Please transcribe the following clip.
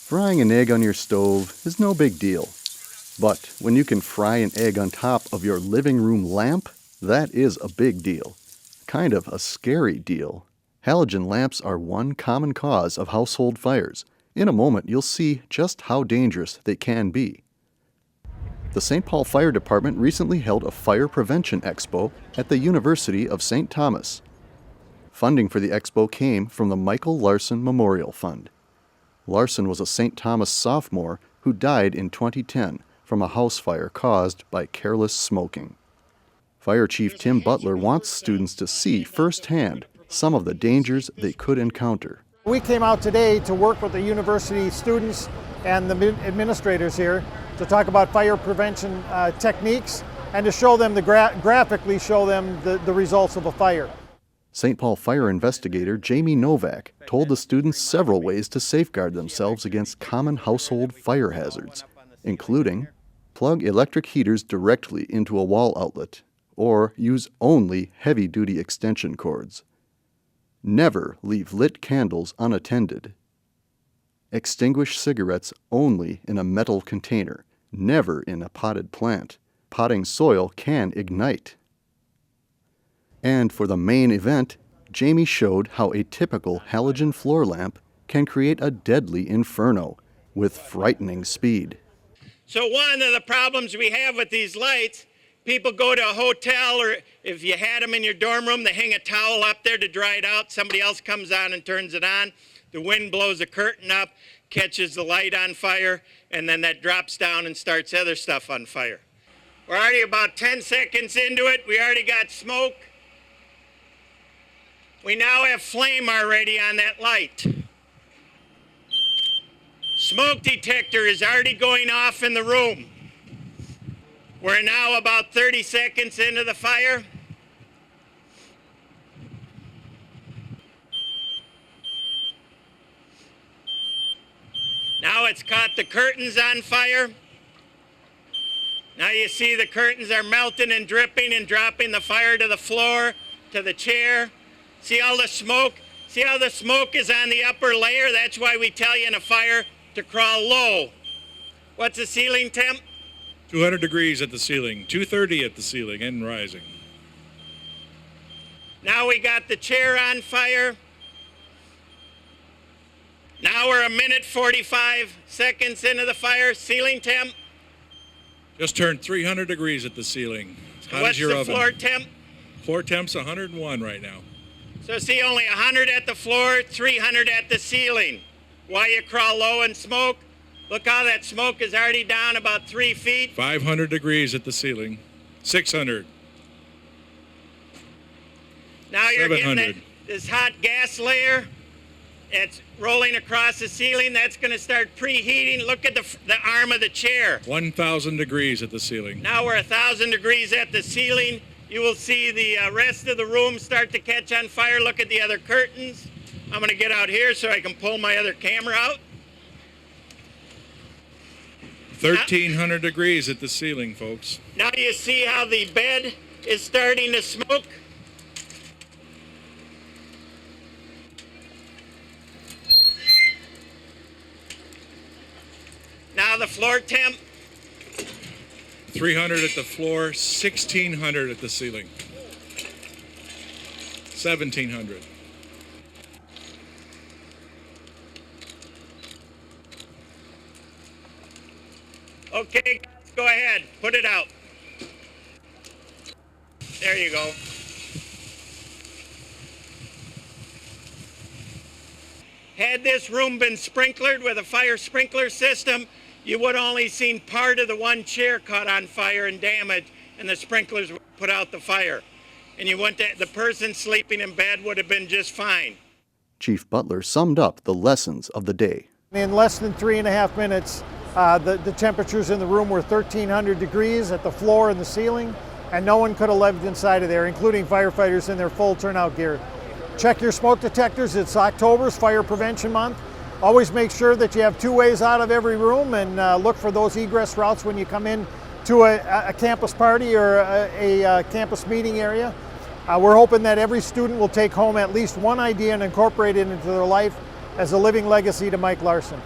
Frying an egg on your stove is no big deal. But when you can fry an egg on top of your living room lamp, that is a big deal. Kind of a scary deal. Halogen lamps are one common cause of household fires. In a moment, you'll see just how dangerous they can be. The St. Paul Fire Department recently held a Fire Prevention Expo at the University of St. Thomas. Funding for the expo came from the Michael Larson Memorial Fund. Larson was a St. Thomas sophomore who died in 2010 from a house fire caused by careless smoking. Fire Chief Tim Butler wants students to see firsthand some of the dangers they could encounter. We came out today to work with the university students and the administrators here to talk about fire prevention techniques and to show them, graphically show them the results of a fire. St. Paul fire investigator Jamie Novak told the students several ways to safeguard themselves against common household fire hazards, including plug electric heaters directly into a wall outlet or use only heavy-duty extension cords. Never leave lit candles unattended. Extinguish cigarettes only in a metal container, never in a potted plant. Potting soil can ignite. And for the main event, Jamie showed how a typical halogen floor lamp can create a deadly inferno with frightening speed. So one of the problems we have with these lights, people go to a hotel, or if you had them in your dorm room, they hang a towel up there to dry it out. Somebody else comes on and turns it on. The wind blows the curtain up, catches the light on fire, and then that drops down and starts other stuff on fire. We're already about 10 seconds into it. We already got smoke. We now have flame already on that light. Smoke detector is already going off in the room. We're now about 30 seconds into the fire. Now it's caught the curtains on fire. Now you see the curtains are melting and dripping and dropping the fire to the floor, to the chair. See all the smoke? See how the smoke is on the upper layer? That's why we tell you in a fire to crawl low. What's the ceiling temp? 200 degrees at the ceiling, 230 at the ceiling and rising. Now we got the chair on fire. Now we're 1:45 minutes into the fire. Ceiling temp? Just turned 300 degrees at the ceiling. Hot What's as your the oven. floor temp? Floor temp's 101 right now. So see, only 100 at the floor, 300 at the ceiling. Why you crawl low and smoke? Look how that smoke is already down about 3 feet. 500 degrees at the ceiling. 600. Now you're 700. getting this hot gas layer. It's rolling across the ceiling. That's going to start preheating. Look at the arm of the chair. 1,000 degrees at the ceiling. Now we're 1,000 degrees at the ceiling. You will see the rest of the room start to catch on fire. Look at the other curtains. I'm going to get out here so I can pull my other camera out. 1,300 degrees at the ceiling, folks. Now you see how the bed is starting to smoke. Now the floor temp. 300 at the floor, 1,600 at the ceiling. 1,700. Okay, go ahead, put it out. There you go. Had this room been sprinklered with a fire sprinkler system, you would only seen part of the one chair caught on fire and damaged, and the sprinklers would put out the fire. And the person sleeping in bed would have been just fine. Chief Butler summed up the lessons of the day. In less than 3.5 minutes, the temperatures in the room were 1,300 degrees at the floor and the ceiling, and no one could have lived inside of there, including firefighters in their full turnout gear. Check your smoke detectors. It's October's Fire Prevention Month. Always make sure that you have 2 ways out of every room, and look for those egress routes when you come in to a campus party or a campus meeting area. We're hoping that every student will take home at least one idea and incorporate it into their life as a living legacy to Mike Larson.